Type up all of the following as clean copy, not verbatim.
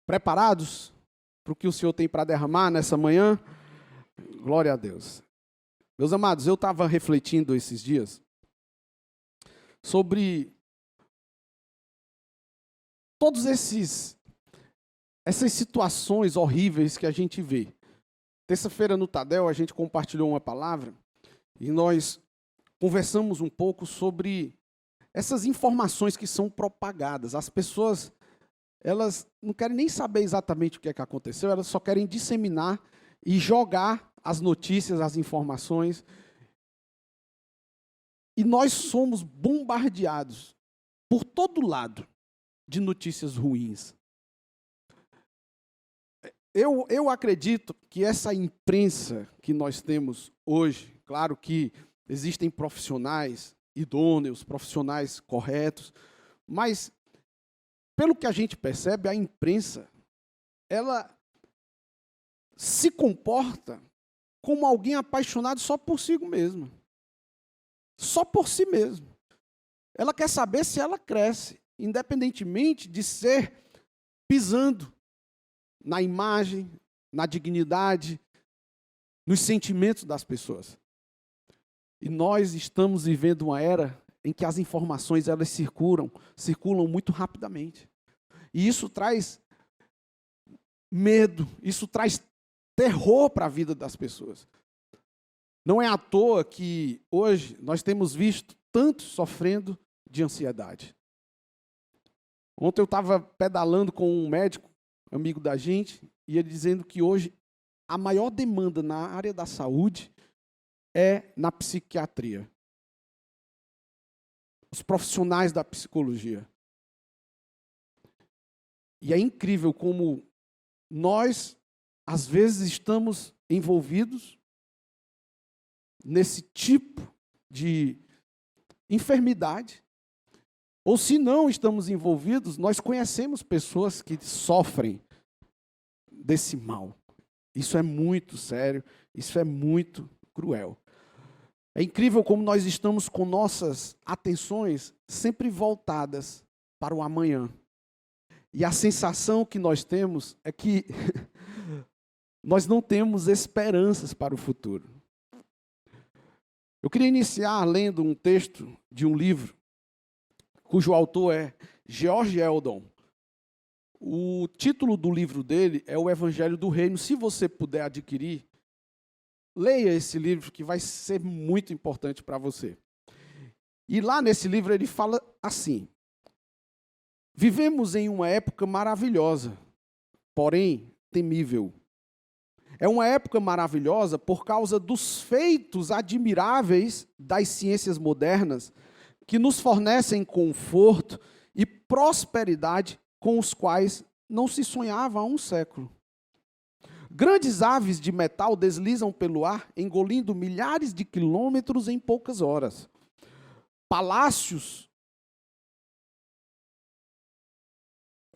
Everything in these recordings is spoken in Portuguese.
Preparados para o que o Senhor tem para derramar nessa manhã? Glória a Deus. Meus amados, eu estava refletindo esses dias sobre todas essas situações horríveis que a gente vê. Terça-feira no Tadel a gente compartilhou uma palavra e nós conversamos um pouco sobre essas informações que são propagadas. As pessoas, elas não querem nem saber exatamente o que é que aconteceu, elas só querem disseminar e jogar as notícias, as informações. E nós somos bombardeados por todo lado de notícias ruins. Eu acredito que essa imprensa que nós temos hoje, claro que existem profissionais idôneos, profissionais corretos, mas, pelo que a gente percebe, a imprensa, ela se comporta como alguém apaixonado só por si mesmo. Só por si mesmo. Ela quer saber se ela cresce, independentemente de ser pisando na imagem, na dignidade, nos sentimentos das pessoas. E nós estamos vivendo uma era em que as informações elas circulam muito rapidamente. E isso traz medo, isso traz terror para a vida das pessoas. Não é à toa que hoje nós temos visto tantos sofrendo de ansiedade. Ontem eu estava pedalando com um médico, amigo da gente, e ele dizendo que hoje a maior demanda na área da saúde é na psiquiatria. Os profissionais da psicologia. E é incrível como nós, às vezes, estamos envolvidos nesse tipo de enfermidade. Ou se não estamos envolvidos, nós conhecemos pessoas que sofrem desse mal. Isso é muito sério, isso é muito cruel. É incrível como nós estamos com nossas atenções sempre voltadas para o amanhã. E a sensação que nós temos é que nós não temos esperanças para o futuro. Eu queria iniciar lendo um texto de um livro, cujo autor é George Eldon. O título do livro dele é O Evangelho do Reino. Se você puder adquirir, leia esse livro que vai ser muito importante para você. E lá nesse livro ele fala assim: vivemos em uma época maravilhosa, porém temível. É uma época maravilhosa por causa dos feitos admiráveis das ciências modernas que nos fornecem conforto e prosperidade com os quais não se sonhava há um século. Grandes aves de metal deslizam pelo ar, engolindo milhares de quilômetros em poucas horas. Palácios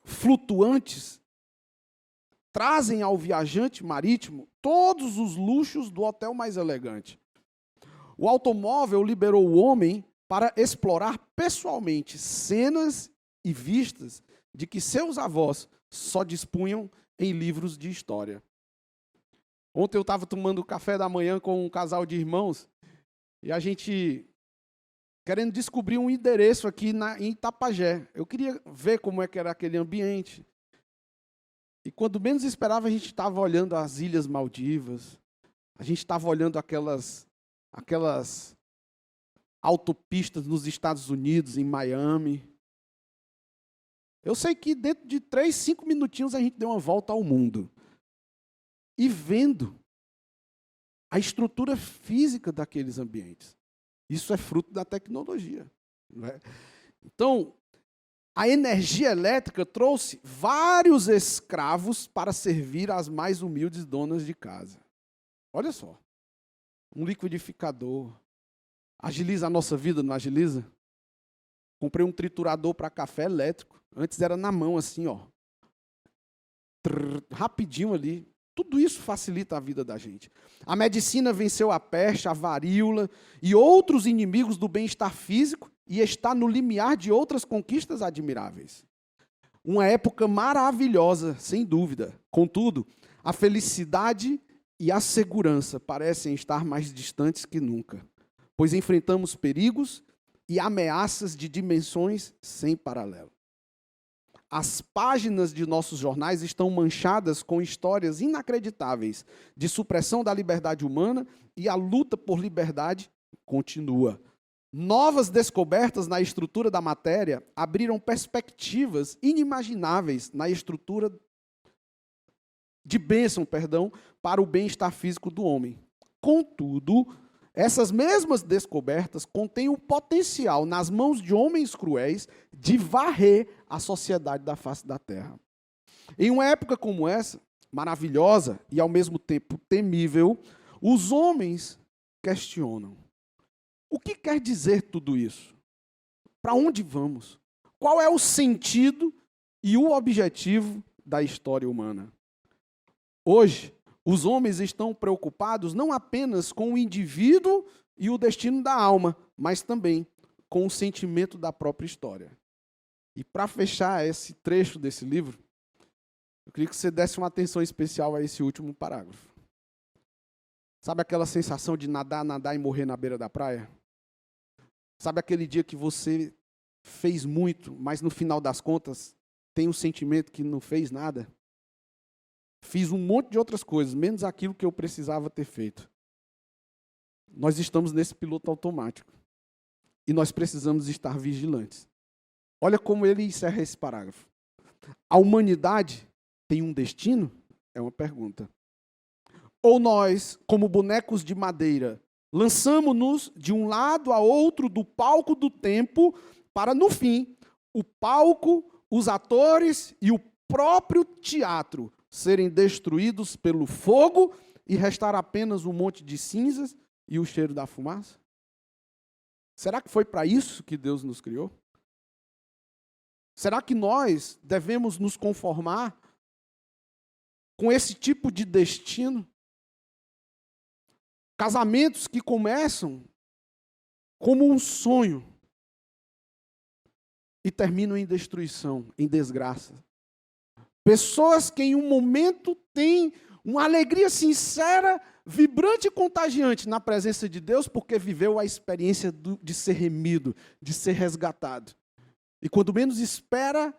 flutuantes trazem ao viajante marítimo todos os luxos do hotel mais elegante. O automóvel liberou o homem para explorar pessoalmente cenas e vistas de que seus avós só dispunham em livros de história. Ontem eu estava tomando café da manhã com um casal de irmãos e a gente querendo descobrir um endereço aqui em Itapajé. Eu queria ver como é que era aquele ambiente. E quando menos esperava, a gente estava olhando as Ilhas Maldivas, a gente estava olhando aquelas autopistas nos Estados Unidos, em Miami. Eu sei que dentro de 3, 5 minutinhos a gente deu uma volta ao mundo. E vendo a estrutura física daqueles ambientes. Isso é fruto da tecnologia. Não é? Então, a energia elétrica trouxe vários escravos para servir às mais humildes donas de casa. Olha só. Um liquidificador. Agiliza a nossa vida, não agiliza? Comprei um triturador para café elétrico. Antes era na mão, assim, ó. Rapidinho ali. Tudo isso facilita a vida da gente. A medicina venceu a peste, a varíola e outros inimigos do bem-estar físico e está no limiar de outras conquistas admiráveis. uma época maravilhosa, sem dúvida. Contudo, a felicidade e a segurança parecem estar mais distantes que nunca, pois enfrentamos perigos e ameaças de dimensões sem paralelo. As páginas de nossos jornais estão manchadas com histórias inacreditáveis de supressão da liberdade humana, e a luta por liberdade continua. Novas descobertas na estrutura da matéria abriram perspectivas inimagináveis na estrutura de bênção, para o bem-estar físico do homem. Contudo, essas mesmas descobertas contêm o potencial, nas mãos de homens cruéis, de varrer a sociedade da face da terra. Em uma época como essa, maravilhosa e ao mesmo tempo temível, os homens questionam: o que quer dizer tudo isso? Para onde vamos? Qual é o sentido e o objetivo da história humana? Hoje, os homens estão preocupados não apenas com o indivíduo e o destino da alma, mas também com o sentimento da própria história. E para fechar esse trecho desse livro, eu queria que você desse uma atenção especial a esse último parágrafo. Sabe aquela sensação de nadar, nadar e morrer na beira da praia? Sabe aquele dia que você fez muito, mas no final das contas tem um sentimento que não fez nada? Fiz um monte de outras coisas, menos aquilo que eu precisava ter feito. Nós estamos nesse piloto automático. E nós precisamos estar vigilantes. Olha como ele encerra esse parágrafo. A humanidade tem um destino? É uma pergunta. Ou nós, como bonecos de madeira, lançamos-nos de um lado a outro do palco do tempo para, no fim, o palco, os atores e o próprio teatro serem destruídos pelo fogo e restar apenas um monte de cinzas e o cheiro da fumaça? Será que foi para isso que Deus nos criou? Será que nós devemos nos conformar com esse tipo de destino? Casamentos que começam como um sonho e terminam em destruição, em desgraça. Pessoas que em um momento têm uma alegria sincera, vibrante e contagiante na presença de Deus, porque viveu a experiência de ser remido, de ser resgatado. E quando menos espera,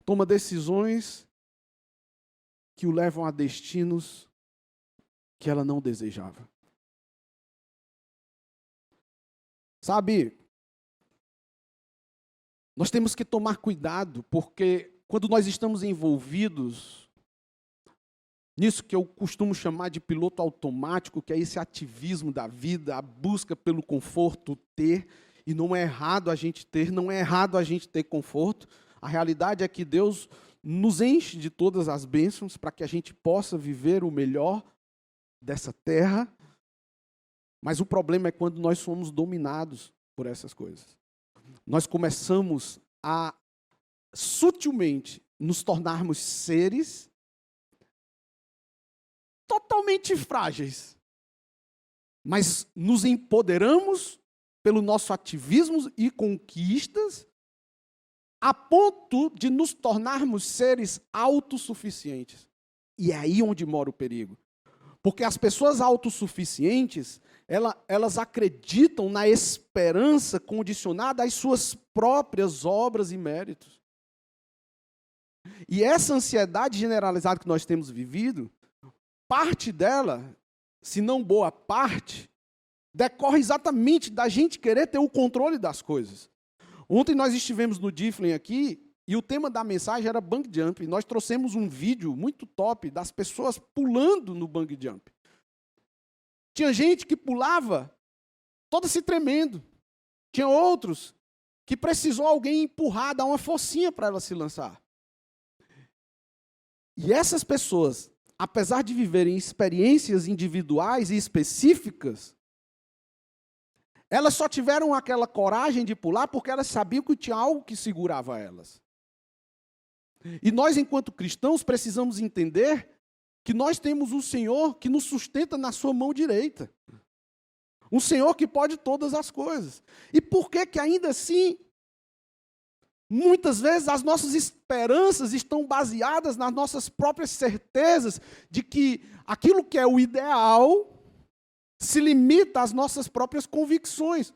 toma decisões que o levam a destinos que ela não desejava. Sabe, nós temos que tomar cuidado, porque quando nós estamos envolvidos nisso que eu costumo chamar de piloto automático, que é esse ativismo da vida, a busca pelo conforto, ter, e não é errado a gente ter, não é errado a gente ter conforto. A realidade é que Deus nos enche de todas as bênçãos para que a gente possa viver o melhor dessa terra, mas o problema é quando nós somos dominados por essas coisas. Nós começamos a sutilmente nos tornarmos seres totalmente frágeis, mas nos empoderamos pelo nosso ativismo e conquistas a ponto de nos tornarmos seres autossuficientes. E é aí onde mora o perigo. Porque as pessoas autossuficientes, elas acreditam na esperança condicionada às suas próprias obras e méritos. E essa ansiedade generalizada que nós temos vivido, parte dela, se não boa parte, decorre exatamente da gente querer ter o controle das coisas. Ontem nós estivemos no Difflin aqui, e o tema da mensagem era bungee jump. Nós trouxemos um vídeo muito top das pessoas pulando no bungee jump. Tinha gente que pulava toda se tremendo. Tinha outros que precisou alguém empurrar, dar uma forcinha para ela se lançar. E essas pessoas, apesar de viverem experiências individuais e específicas, elas só tiveram aquela coragem de pular porque elas sabiam que tinha algo que segurava elas. E nós, enquanto cristãos, precisamos entender que nós temos um Senhor que nos sustenta na sua mão direita. Um Senhor que pode todas as coisas. E por que ainda assim Muitas vezes as nossas esperanças estão baseadas nas nossas próprias certezas de que aquilo que é o ideal se limita às nossas próprias convicções.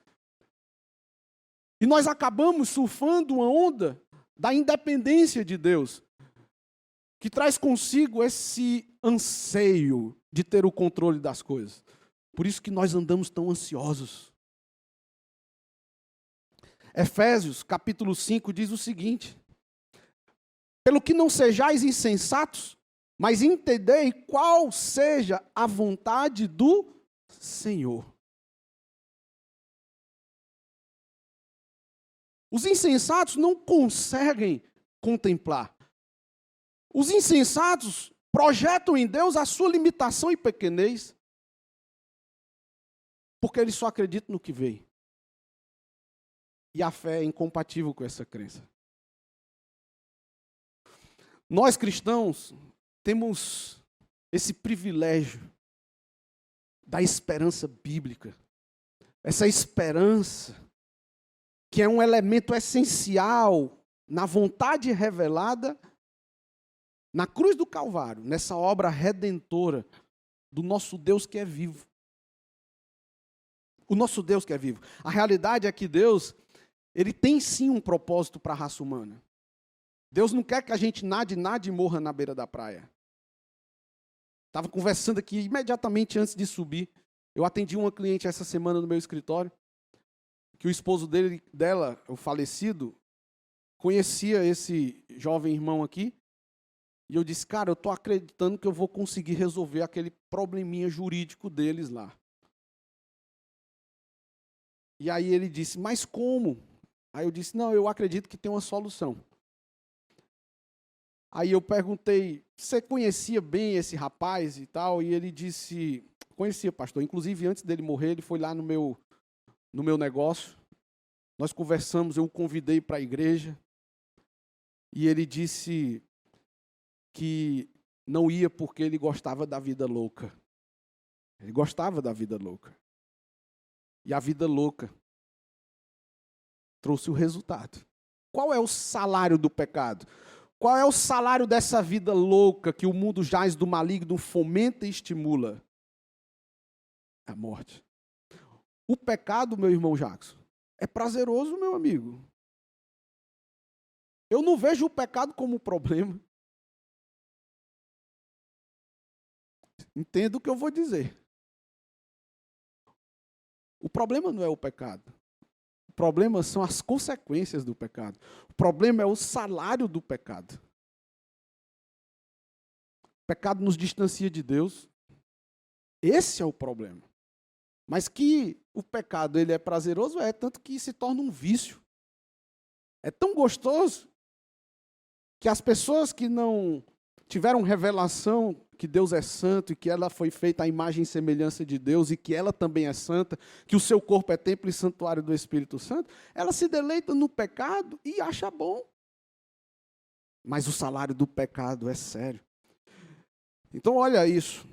E nós acabamos surfando uma onda da independência de Deus, que traz consigo esse anseio de ter o controle das coisas. Por isso que nós andamos tão ansiosos. Efésios, capítulo 5, diz o seguinte: pelo que não sejais insensatos, mas entendei qual seja a vontade do Senhor. Os insensatos não conseguem contemplar. Os insensatos projetam em Deus a sua limitação e pequenez, porque eles só acreditam no que veem. E a fé é incompatível com essa crença. Nós cristãos temos esse privilégio da esperança bíblica. Essa esperança que é um elemento essencial na vontade revelada na cruz do Calvário, nessa obra redentora do nosso Deus que é vivo. O nosso Deus que é vivo. A realidade é que Deus, Ele tem sim um propósito para a raça humana. Deus não quer que a gente nade e morra na beira da praia. Estava conversando aqui imediatamente antes de subir. Eu atendi uma cliente essa semana no meu escritório, que o esposo dela, o falecido, conhecia esse jovem irmão aqui. E eu disse, cara, eu estou acreditando que eu vou conseguir resolver aquele probleminha jurídico deles lá. E aí ele disse, mas como? Aí eu disse, não, eu acredito que tem uma solução. Aí eu perguntei, você conhecia bem esse rapaz e tal? E ele disse, conhecia, pastor. Inclusive, antes dele morrer, ele foi lá no meu negócio. Nós conversamos, eu o convidei para a igreja. E ele disse que não ia porque ele gostava da vida louca. Ele gostava da vida louca. E a vida louca trouxe o resultado. Qual é o salário do pecado? Qual é o salário dessa vida louca que o mundo jaz do maligno fomenta e estimula? A morte. O pecado, meu irmão Jackson, é prazeroso, meu amigo. Eu não vejo o pecado como um problema. Entenda o que eu vou dizer. O problema não é o pecado. O problema são as consequências do pecado. O problema é o salário do pecado. O pecado nos distancia de Deus. Esse é o problema. Mas que o pecado ele é prazeroso, tanto que se torna um vício. É tão gostoso que as pessoas que não tiveram revelação que Deus é santo e que ela foi feita à imagem e semelhança de Deus e que ela também é santa, que o seu corpo é templo e santuário do Espírito Santo, ela se deleita no pecado e acha bom. Mas o salário do pecado é sério. Então olha isso.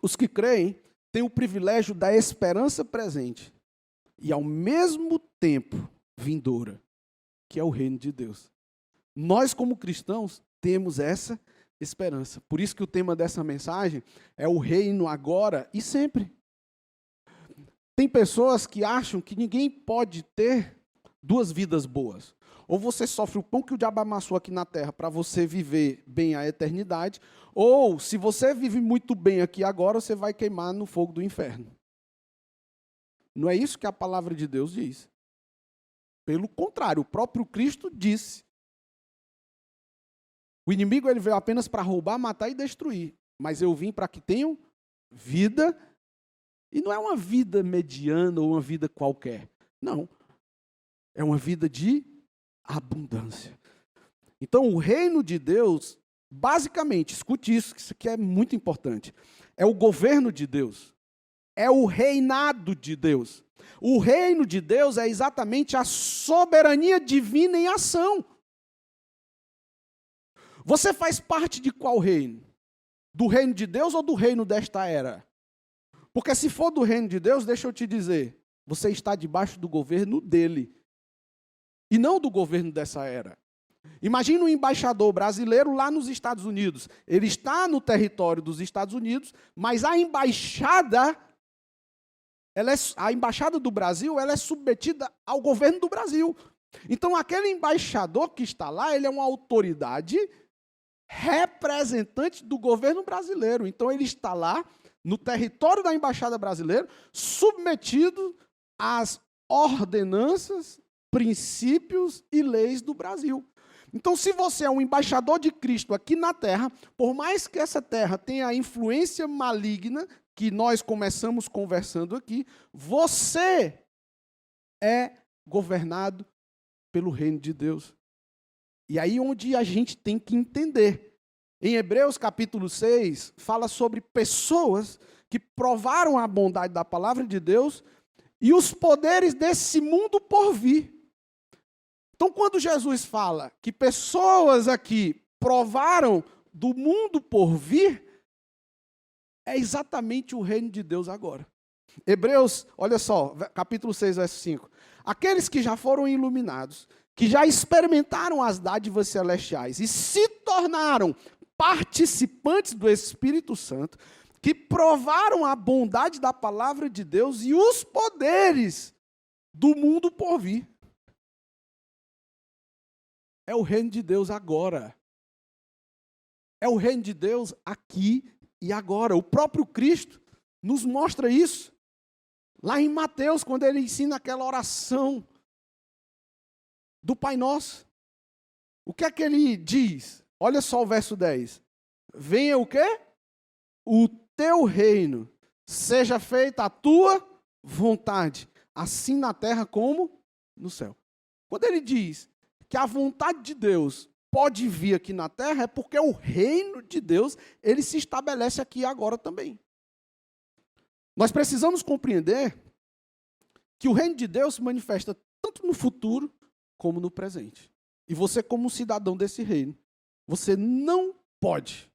Os que creem têm o privilégio da esperança presente e ao mesmo tempo vindoura, que é o reino de Deus. Nós como cristãos temos essa esperança. Por isso que o tema dessa mensagem é o reino agora e sempre. Tem pessoas que acham que ninguém pode ter duas vidas boas. Ou você sofre o pão que o diabo amassou aqui na terra para você viver bem a eternidade, ou se você vive muito bem aqui agora, você vai queimar no fogo do inferno. Não é isso que a palavra de Deus diz. Pelo contrário, o próprio Cristo disse: o inimigo ele veio apenas para roubar, matar e destruir. Mas eu vim para que tenham vida. E não é uma vida mediana ou uma vida qualquer. Não. É uma vida de abundância. Então, o reino de Deus, basicamente, escute isso, que isso aqui é muito importante. É o governo de Deus. É o reinado de Deus. O reino de Deus é exatamente a soberania divina em ação. Você faz parte de qual reino? Do reino de Deus ou do reino desta era? Porque se for do reino de Deus, deixa eu te dizer, você está debaixo do governo dele. e não do governo dessa era. Imagina um embaixador brasileiro lá nos Estados Unidos. Ele está no território dos Estados Unidos, mas a embaixada do Brasil, ela é submetida ao governo do Brasil. Então, aquele embaixador que está lá, ele é uma autoridade representante do governo brasileiro. Então, ele está lá, no território da embaixada brasileira, submetido às ordenanças, princípios e leis do Brasil. Então, se você é um embaixador de Cristo aqui na terra, por mais que essa terra tenha a influência maligna, que nós começamos conversando aqui, você é governado pelo reino de Deus. E aí onde a gente tem que entender. Em Hebreus capítulo 6, fala sobre pessoas que provaram a bondade da palavra de Deus e os poderes desse mundo por vir. Então, quando Jesus fala que pessoas aqui provaram do mundo por vir, é exatamente o reino de Deus agora. Hebreus, olha só, capítulo 6, verso 5. Aqueles que já foram iluminados, que já experimentaram as dádivas celestiais e se tornaram participantes do Espírito Santo, que provaram a bondade da palavra de Deus e os poderes do mundo por vir. É o reino de Deus agora. É o reino de Deus aqui e agora. O próprio Cristo nos mostra isso. Lá em Mateus, quando ele ensina aquela oração do Pai Nosso. O que é que ele diz? Olha só o verso 10. Venha o quê? O teu reino. Seja feita a tua vontade. Assim na terra como no céu. Quando ele diz que a vontade de Deus pode vir aqui na terra, é porque o reino de Deus, ele se estabelece aqui agora também. Nós precisamos compreender que o reino de Deus se manifesta tanto no futuro como no presente. E você, como um cidadão desse reino, você não pode.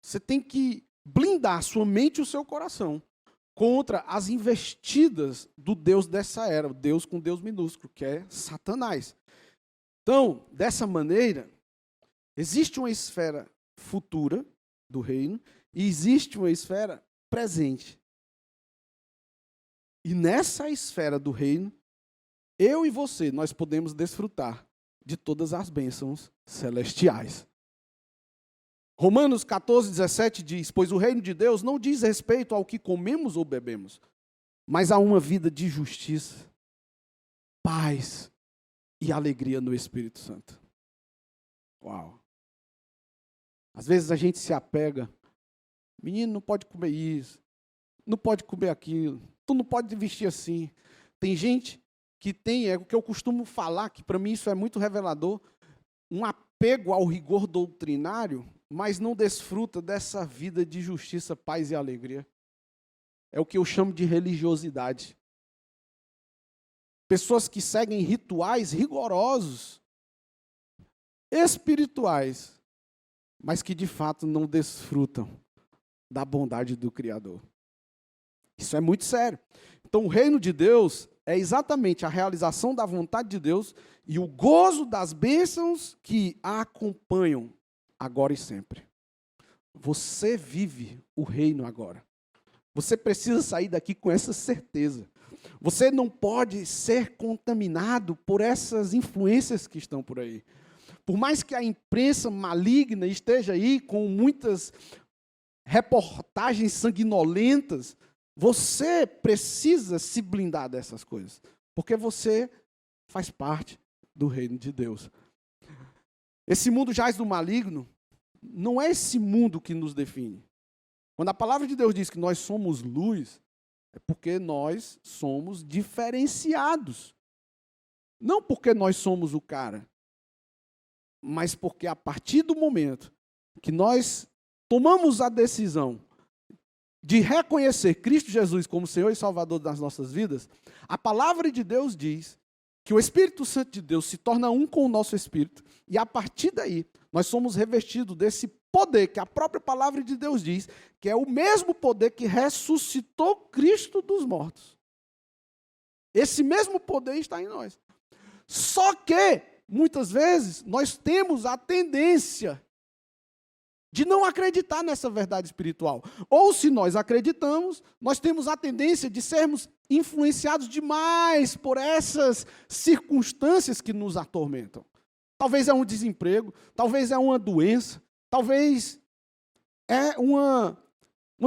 Você tem que blindar a sua mente e o seu coração contra as investidas do Deus dessa era, o Deus com Deus minúsculo, que é Satanás. Então, dessa maneira, existe uma esfera futura do reino e existe uma esfera presente. E nessa esfera do reino, eu e você, nós podemos desfrutar de todas as bênçãos celestiais. Romanos 14, 17 diz: pois o reino de Deus não diz respeito ao que comemos ou bebemos, mas a uma vida de justiça, paz e alegria no Espírito Santo. Uau! Às vezes a gente se apega, menino não pode comer isso, não pode comer aquilo, tu não pode vestir assim. Tem gente que tem, é o que eu costumo falar, que para mim isso é muito revelador, um apego ao rigor doutrinário, mas não desfruta dessa vida de justiça, paz e alegria. É o que eu chamo de religiosidade. Pessoas que seguem rituais rigorosos, espirituais, mas que de fato não desfrutam da bondade do Criador. Isso é muito sério. Então, o reino de Deus é exatamente a realização da vontade de Deus e o gozo das bênçãos que a acompanham agora e sempre. Você vive o reino agora. Você precisa sair daqui com essa certeza. Você não pode ser contaminado por essas influências que estão por aí. Por mais que a imprensa maligna esteja aí com muitas reportagens sanguinolentas, você precisa se blindar dessas coisas, porque você faz parte do reino de Deus. Esse mundo jaz do maligno, não é esse mundo que nos define. Quando a palavra de Deus diz que nós somos luz, é porque nós somos diferenciados. Não porque nós somos o cara, mas porque a partir do momento que nós tomamos a decisão de reconhecer Cristo Jesus como Senhor e Salvador das nossas vidas, a palavra de Deus diz que o Espírito Santo de Deus se torna um com o nosso Espírito, e a partir daí nós somos revestidos desse poder que a própria palavra de Deus diz, que é o mesmo poder que ressuscitou Cristo dos mortos. Esse mesmo poder está em nós. Só que, muitas vezes, nós temos a tendência de não acreditar nessa verdade espiritual. Ou, se nós acreditamos, nós temos a tendência de sermos influenciados demais por essas circunstâncias que nos atormentam. Talvez é um desemprego, talvez é uma doença, talvez é uma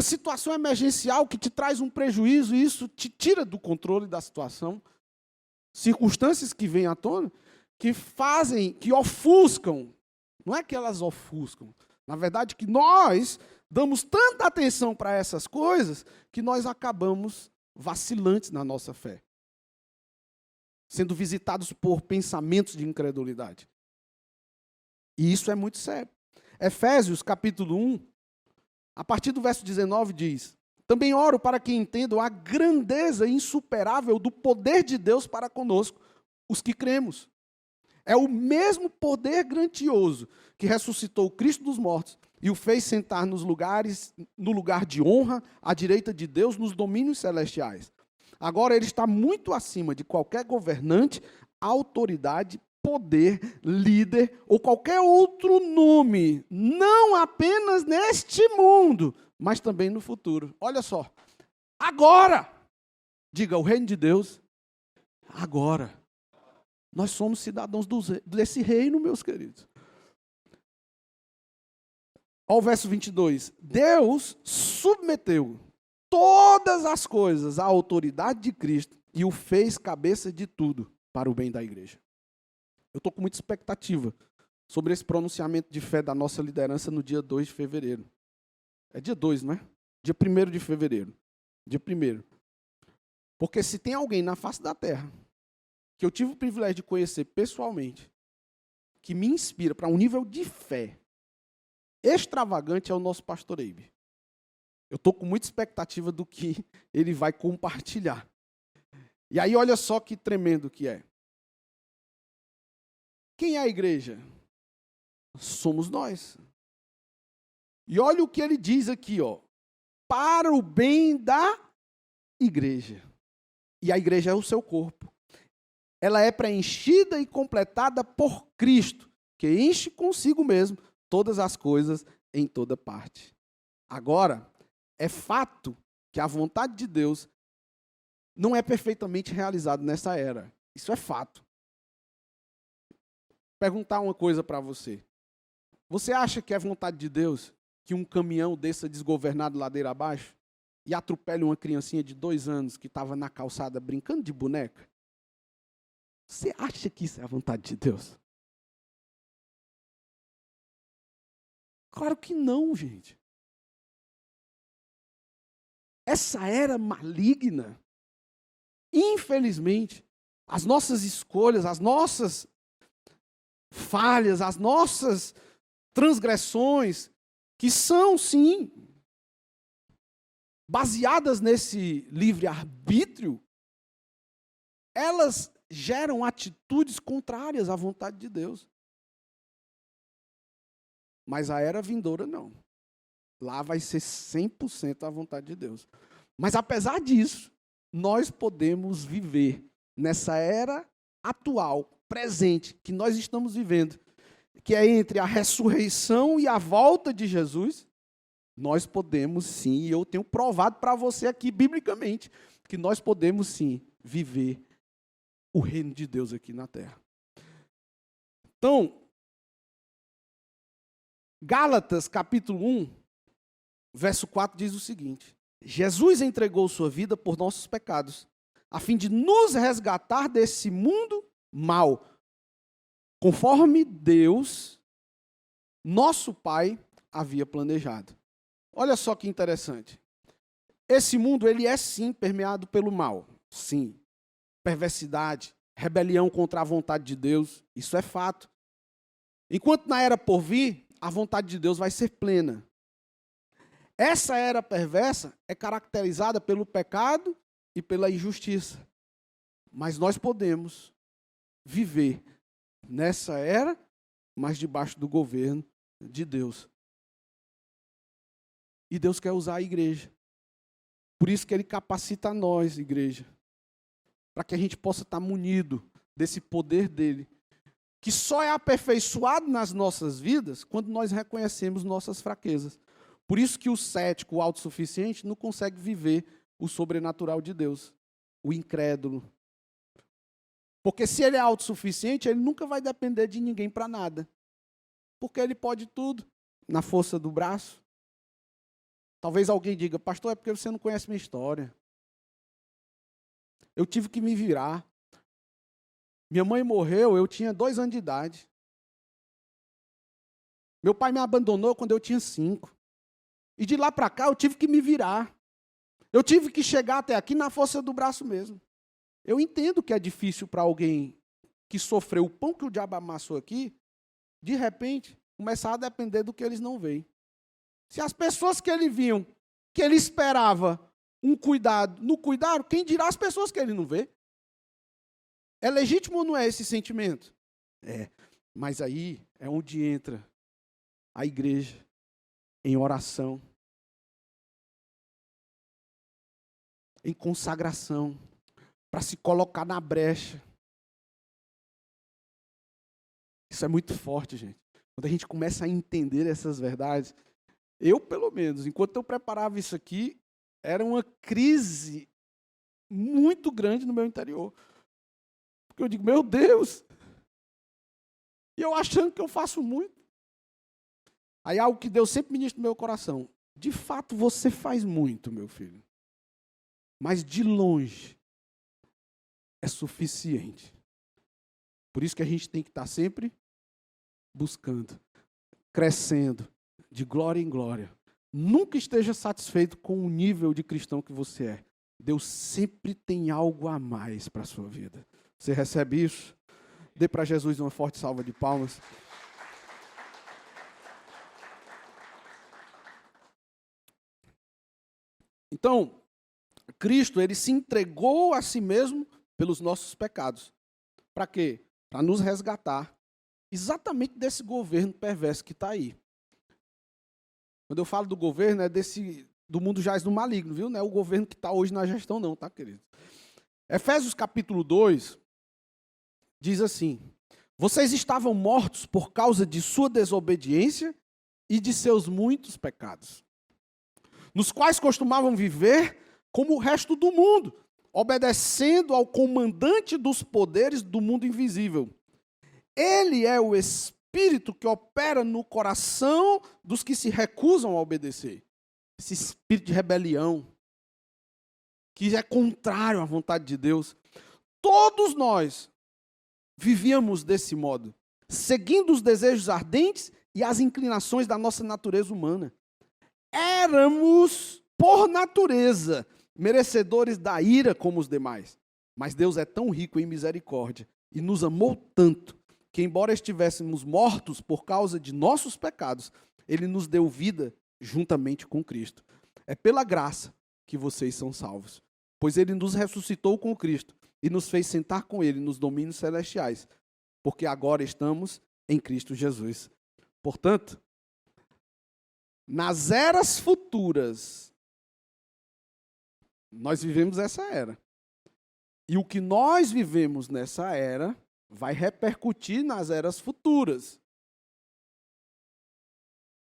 situação emergencial que te traz um prejuízo e isso te tira do controle da situação. Circunstâncias que vêm à tona, que fazem, que ofuscam. Não é que elas ofuscam. Na verdade, que nós damos tanta atenção para essas coisas que nós acabamos vacilantes na nossa fé, sendo visitados por pensamentos de incredulidade. E isso é muito sério. Efésios, capítulo 1, a partir do verso 19, diz: também oro para que entendam a grandeza insuperável do poder de Deus para conosco, os que cremos. É o mesmo poder grandioso que ressuscitou o Cristo dos mortos e o fez sentar no lugar de honra, à direita de Deus, nos domínios celestiais. Agora ele está muito acima de qualquer governante, autoridade, poder, líder ou qualquer outro nome, não apenas neste mundo, mas também no futuro. Olha só, agora, diga, o reino de Deus, agora. Nós somos cidadãos desse reino, meus queridos. Olha o verso 22. Deus submeteu todas as coisas à autoridade de Cristo e o fez cabeça de tudo para o bem da igreja. Eu estou com muita expectativa sobre esse pronunciamento de fé da nossa liderança no dia 2 de fevereiro. É dia 2, não é? Dia 1º de fevereiro. Dia 1º. Porque se tem alguém na face da terra que eu tive o privilégio de conhecer pessoalmente, que me inspira para um nível de fé extravagante, é o nosso pastor Eibe. Eu estou com muita expectativa do que ele vai compartilhar. E aí, olha só que tremendo que é. Quem é a igreja? Somos nós. E olha o que ele diz aqui, ó. Para o bem da igreja. E a igreja é o seu corpo. Ela é preenchida e completada por Cristo, que enche consigo mesmo todas as coisas em toda parte. Agora, é fato que a vontade de Deus não é perfeitamente realizada nessa era. Isso é fato. Perguntar uma coisa para você. Você acha que é vontade de Deus que um caminhão desça desgovernado ladeira abaixo e atropele uma criancinha de 2 anos que estava na calçada brincando de boneca? Você acha que isso é a vontade de Deus? Claro que não, gente. Essa era maligna, infelizmente, as nossas escolhas, as nossas falhas, as nossas transgressões, que são, sim, baseadas nesse livre-arbítrio, elas geram atitudes contrárias à vontade de Deus. Mas a era vindoura não. Lá vai ser 100% a vontade de Deus. Mas apesar disso, nós podemos viver nessa era atual, presente, que nós estamos vivendo, que é entre a ressurreição e a volta de Jesus. Nós podemos sim, e eu tenho provado para você aqui biblicamente, que nós podemos sim viver o reino de Deus aqui na terra. Então, Gálatas capítulo 1, verso 4 diz o seguinte: Jesus entregou sua vida por nossos pecados, a fim de nos resgatar desse mundo mau, conforme Deus, nosso Pai, havia planejado. Olha só que interessante. Esse mundo, ele é sim permeado pelo mal, sim. Perversidade, rebelião contra a vontade de Deus, isso é fato. Enquanto na era por vir, a vontade de Deus vai ser plena. Essa era perversa é caracterizada pelo pecado e pela injustiça. Mas nós podemos viver nessa era, mas debaixo do governo de Deus. E Deus quer usar a igreja. Por isso que Ele capacita nós, igreja, para que a gente possa estar munido desse poder dele, que só é aperfeiçoado nas nossas vidas quando nós reconhecemos nossas fraquezas. Por isso que o cético, o autossuficiente, não consegue viver o sobrenatural de Deus, o incrédulo. Porque se ele é autossuficiente, ele nunca vai depender de ninguém para nada. Porque ele pode tudo na força do braço. Talvez alguém diga, pastor, é porque você não conhece minha história. Eu tive que me virar. Minha mãe morreu, eu tinha 2 anos de idade. Meu pai me abandonou quando eu tinha 5. E de lá para cá eu tive que me virar. Eu tive que chegar até aqui na força do braço mesmo. Eu entendo que é difícil para alguém que sofreu o pão que o diabo amassou aqui, de repente, começar a depender do que eles não veem. Se as pessoas que ele viam, que ele esperava um cuidado, não cuidaram, quem dirá as pessoas que ele não vê? É legítimo ou não é esse sentimento? É, mas aí é onde entra a igreja em oração, em consagração, para se colocar na brecha. Isso é muito forte, gente. Quando a gente começa a entender essas verdades, eu, pelo menos, enquanto eu preparava isso aqui, era uma crise muito grande no meu interior. Porque eu digo, meu Deus, e eu achando que eu faço muito. Aí algo que Deus sempre ministra no meu coração. De fato, você faz muito, meu filho. Mas de longe é suficiente. Por isso que a gente tem que estar sempre buscando, crescendo, de glória em glória. Nunca esteja satisfeito com o nível de cristão que você é. Deus sempre tem algo a mais para a sua vida. Você recebe isso? Dê para Jesus uma forte salva de palmas. Então, Cristo, ele se entregou a si mesmo pelos nossos pecados. Para quê? Para nos resgatar exatamente desse governo perverso que está aí. Quando eu falo do governo, é do mundo jaz do maligno, viu? Não é o governo que está hoje na gestão, não, tá, querido? Efésios capítulo 2 diz assim: vocês estavam mortos por causa de sua desobediência e de seus muitos pecados, nos quais costumavam viver como o resto do mundo, obedecendo ao comandante dos poderes do mundo invisível. Ele é o espírito que opera no coração dos que se recusam a obedecer. Esse espírito de rebelião, que é contrário à vontade de Deus. Todos nós vivíamos desse modo, seguindo os desejos ardentes e as inclinações da nossa natureza humana. Éramos, por natureza, merecedores da ira como os demais. Mas Deus é tão rico em misericórdia e nos amou tanto que, embora estivéssemos mortos por causa de nossos pecados, Ele nos deu vida juntamente com Cristo. É pela graça que vocês são salvos, pois Ele nos ressuscitou com Cristo e nos fez sentar com Ele nos domínios celestiais, porque agora estamos em Cristo Jesus. Portanto, nas eras futuras, nós vivemos essa era. E o que nós vivemos nessa era vai repercutir nas eras futuras.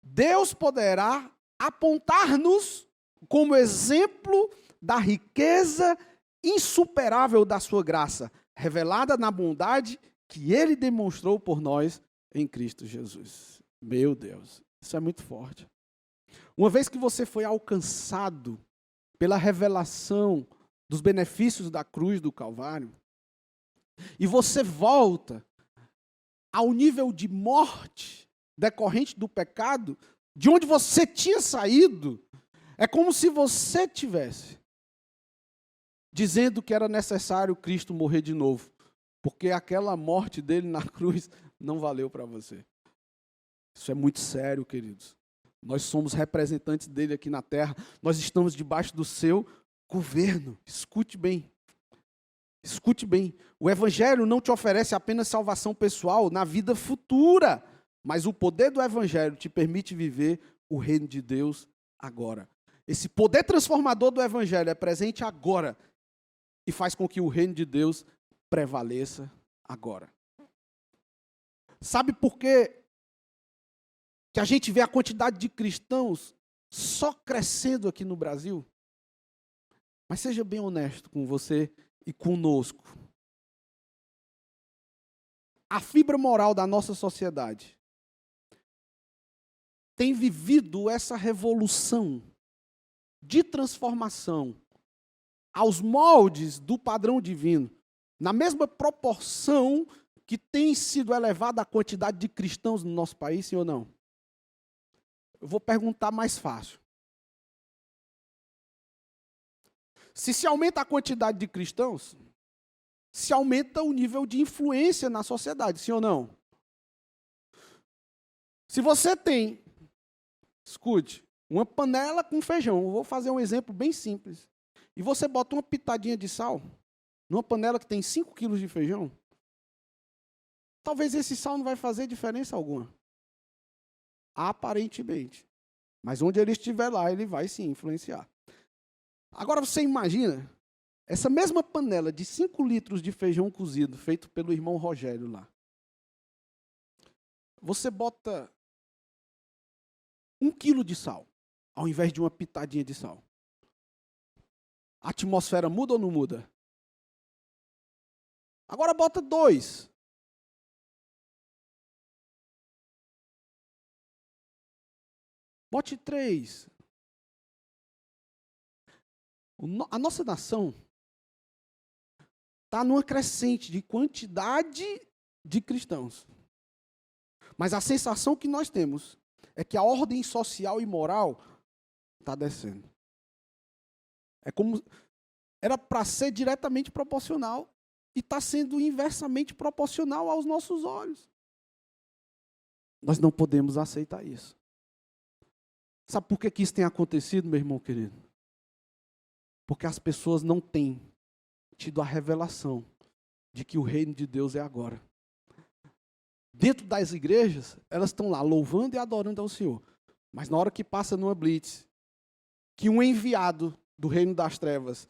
Deus poderá apontar-nos como exemplo da riqueza insuperável da sua graça, revelada na bondade que Ele demonstrou por nós em Cristo Jesus. Meu Deus, isso é muito forte. Uma vez que você foi alcançado pela revelação dos benefícios da cruz do Calvário, e você volta ao nível de morte decorrente do pecado, de onde você tinha saído, é como se você tivesse dizendo que era necessário Cristo morrer de novo, porque aquela morte dele na cruz não valeu para você. Isso é muito sério, queridos. Nós somos representantes dele aqui na terra, nós estamos debaixo do seu governo. Escute bem. Escute bem. O Evangelho não te oferece apenas salvação pessoal na vida futura, mas o poder do Evangelho te permite viver o reino de Deus agora. Esse poder transformador do Evangelho é presente agora e faz com que o reino de Deus prevaleça agora. Sabe por quê que a gente vê a quantidade de cristãos só crescendo aqui no Brasil? Mas seja bem honesto com você e conosco. A fibra moral da nossa sociedade tem vivido essa revolução de transformação aos moldes do padrão divino, na mesma proporção que tem sido elevada a quantidade de cristãos no nosso país, sim ou não? Eu vou perguntar mais fácil. Se aumenta a quantidade de cristãos, se aumenta o nível de influência na sociedade, sim ou não? Se você tem, escute, uma panela com feijão, eu vou fazer um exemplo bem simples, e você bota uma pitadinha de sal numa panela que tem 5 quilos de feijão, talvez esse sal não vai fazer diferença alguma. Aparentemente. Mas onde ele estiver lá, ele vai sim influenciar. Agora você imagina, essa mesma panela de 5 litros de feijão cozido, feito pelo irmão Rogério lá. Você bota 1 quilo de sal, ao invés de uma pitadinha de sal. A atmosfera muda ou não muda? Agora bota 2. Bote 3. A nossa nação está numa crescente de quantidade de cristãos. Mas a sensação que nós temos é que a ordem social e moral está descendo. É como era para ser diretamente proporcional e está sendo inversamente proporcional aos nossos olhos. Nós não podemos aceitar isso. Sabe por que isso tem acontecido, meu irmão querido? Porque as pessoas não têm tido a revelação de que o reino de Deus é agora. Dentro das igrejas, elas estão lá louvando e adorando ao Senhor. Mas na hora que passa numa blitz, que um enviado do reino das trevas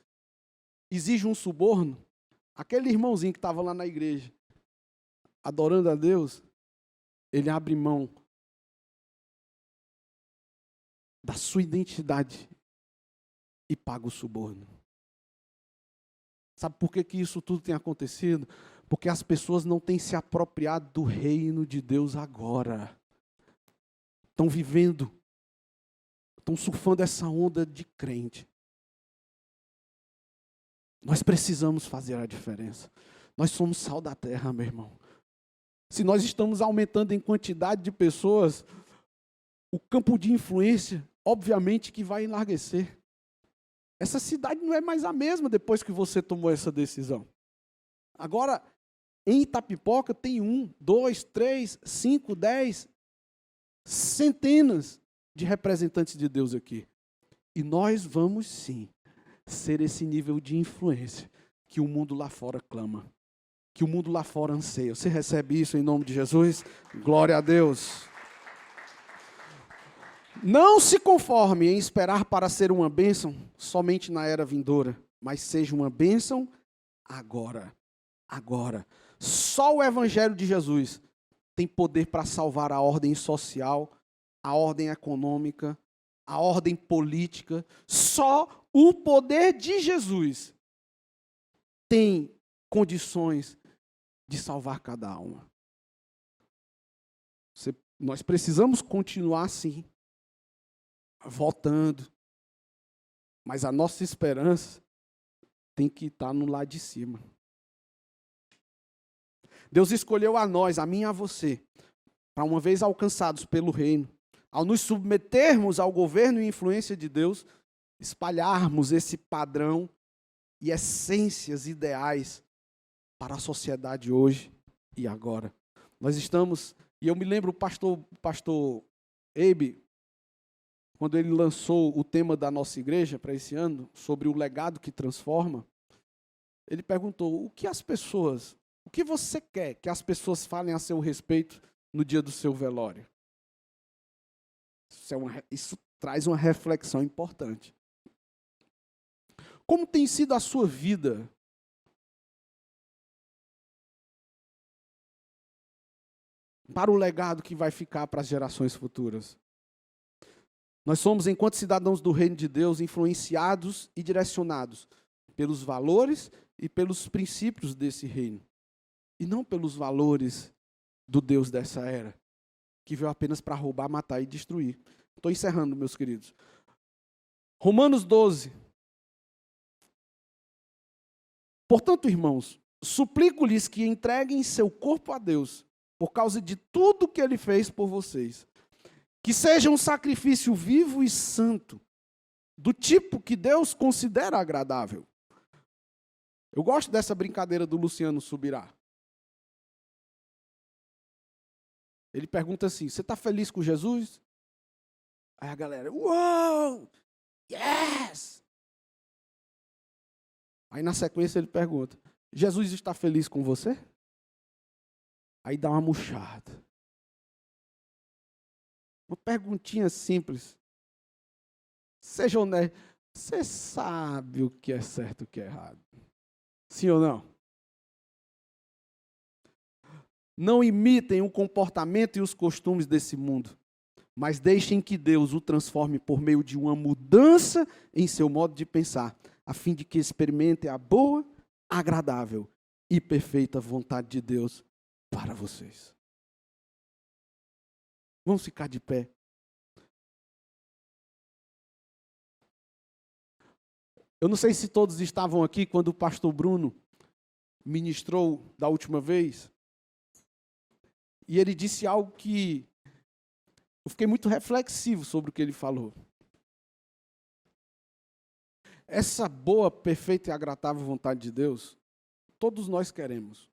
exige um suborno, aquele irmãozinho que estava lá na igreja, adorando a Deus, ele abre mão da sua identidade e paga o suborno. Sabe por que isso tudo tem acontecido? Porque as pessoas não têm se apropriado do reino de Deus agora. Estão vivendo, estão surfando essa onda de crente. Nós precisamos fazer a diferença. Nós somos sal da terra, meu irmão. Se nós estamos aumentando em quantidade de pessoas, o campo de influência, obviamente, que vai enlarguecer. Essa cidade não é mais a mesma depois que você tomou essa decisão. Agora, em Itapipoca tem 1, 2, 3, 5, 10, centenas de representantes de Deus aqui. E nós vamos sim ser esse nível de influência que o mundo lá fora clama, que o mundo lá fora anseia. Você recebe isso em nome de Jesus? Glória a Deus. Não se conforme em esperar para ser uma bênção somente na era vindoura, mas seja uma bênção agora. Agora. Só o Evangelho de Jesus tem poder para salvar a ordem social, a ordem econômica, a ordem política. Só o poder de Jesus tem condições de salvar cada alma. Nós precisamos continuar assim, votando, mas a nossa esperança tem que estar no lado de cima. Deus escolheu a nós, a mim e a você, para uma vez alcançados pelo reino, ao nos submetermos ao governo e influência de Deus, espalharmos esse padrão e essências ideais para a sociedade hoje e agora. Nós estamos, e eu me lembro o pastor Abe, quando ele lançou o tema da nossa igreja para esse ano, sobre o legado que transforma, ele perguntou, o que você quer que as pessoas falem a seu respeito no dia do seu velório? Isso traz uma reflexão importante. Como tem sido a sua vida para o legado que vai ficar para as gerações futuras. Nós somos, enquanto cidadãos do reino de Deus, influenciados e direcionados pelos valores e pelos princípios desse reino. E não pelos valores do Deus dessa era, que veio apenas para roubar, matar e destruir. Estou encerrando, meus queridos. Romanos 12. Portanto, irmãos, suplico-lhes que entreguem seu corpo a Deus, por causa de tudo que Ele fez por vocês. Que seja um sacrifício vivo e santo, do tipo que Deus considera agradável. Eu gosto dessa brincadeira do Luciano Subirá. Ele pergunta assim, você está feliz com Jesus? Aí a galera, uau, yes! Aí na sequência ele pergunta, Jesus está feliz com você? Aí dá uma murchada. Uma perguntinha simples. Seja honesto. Você sabe o que é certo e o que é errado? Sim ou não? Não imitem o comportamento e os costumes desse mundo, mas deixem que Deus o transforme por meio de uma mudança em seu modo de pensar, a fim de que experimentem a boa, agradável e perfeita vontade de Deus para vocês. Vamos ficar de pé. Eu não sei se todos estavam aqui quando o pastor Bruno ministrou da última vez. E ele disse algo que eu fiquei muito reflexivo sobre o que ele falou. Essa boa, perfeita e agradável vontade de Deus, todos nós queremos.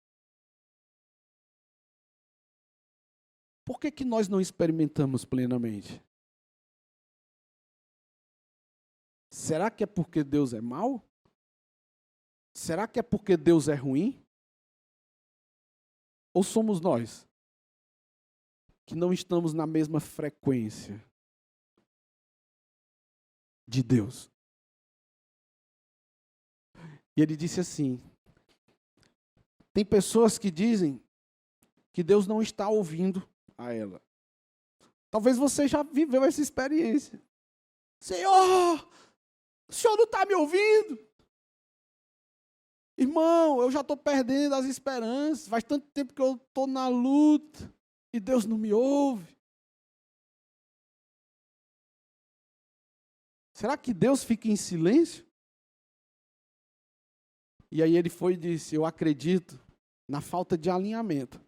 Por que nós não experimentamos plenamente? Será que é porque Deus é mau? Será que é porque Deus é ruim? Ou somos nós que não estamos na mesma frequência de Deus? E ele disse assim, tem pessoas que dizem que Deus não está ouvindo a ela. Talvez você já viveu essa experiência. Senhor, o Senhor não está me ouvindo? Irmão, eu já estou perdendo as esperanças. Faz tanto tempo que eu estou na luta e Deus não me ouve. Será que Deus fica em silêncio? E aí ele foi e disse, eu acredito na falta de alinhamento,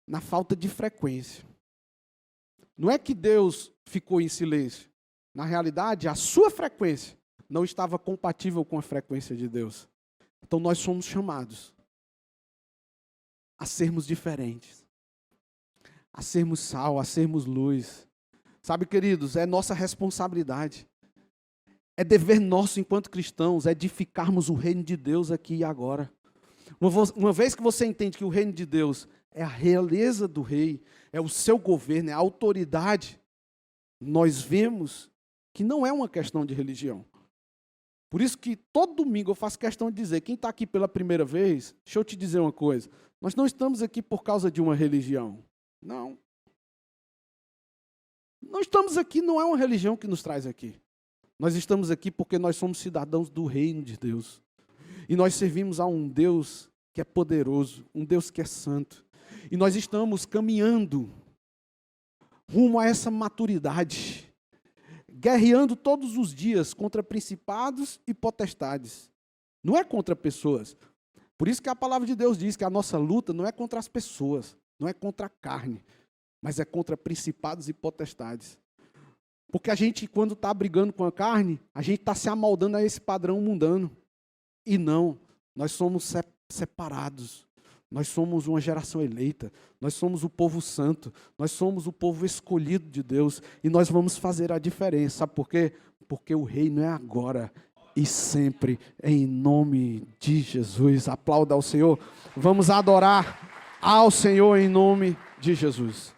na falta de frequência. Não é que Deus ficou em silêncio. Na realidade, a sua frequência não estava compatível com a frequência de Deus. Então nós somos chamados a sermos diferentes, a sermos sal, a sermos luz. Sabe, queridos, é nossa responsabilidade. É dever nosso enquanto cristãos edificarmos o reino de Deus aqui e agora. Uma vez que você entende que o reino de Deus é a realeza do rei, é o seu governo, é a autoridade, nós vemos que não é uma questão de religião. Por isso que todo domingo eu faço questão de dizer, quem está aqui pela primeira vez, deixa eu te dizer uma coisa, nós não estamos aqui por causa de uma religião. Não. Nós estamos aqui, não é uma religião que nos traz aqui. Nós estamos aqui porque nós somos cidadãos do reino de Deus. E nós servimos a um Deus que é poderoso, um Deus que é santo. E nós estamos caminhando rumo a essa maturidade, guerreando todos os dias contra principados e potestades. Não é contra pessoas. Por isso que a palavra de Deus diz que a nossa luta não é contra as pessoas, não é contra a carne, mas é contra principados e potestades. Porque a gente, quando está brigando com a carne, a gente está se amoldando a esse padrão mundano. E não, nós somos separados. Nós somos uma geração eleita. Nós somos o povo santo. Nós somos o povo escolhido de Deus. E nós vamos fazer a diferença. Sabe por quê? Porque o reino é agora e sempre, em nome de Jesus. Aplauda ao Senhor. Vamos adorar ao Senhor em nome de Jesus.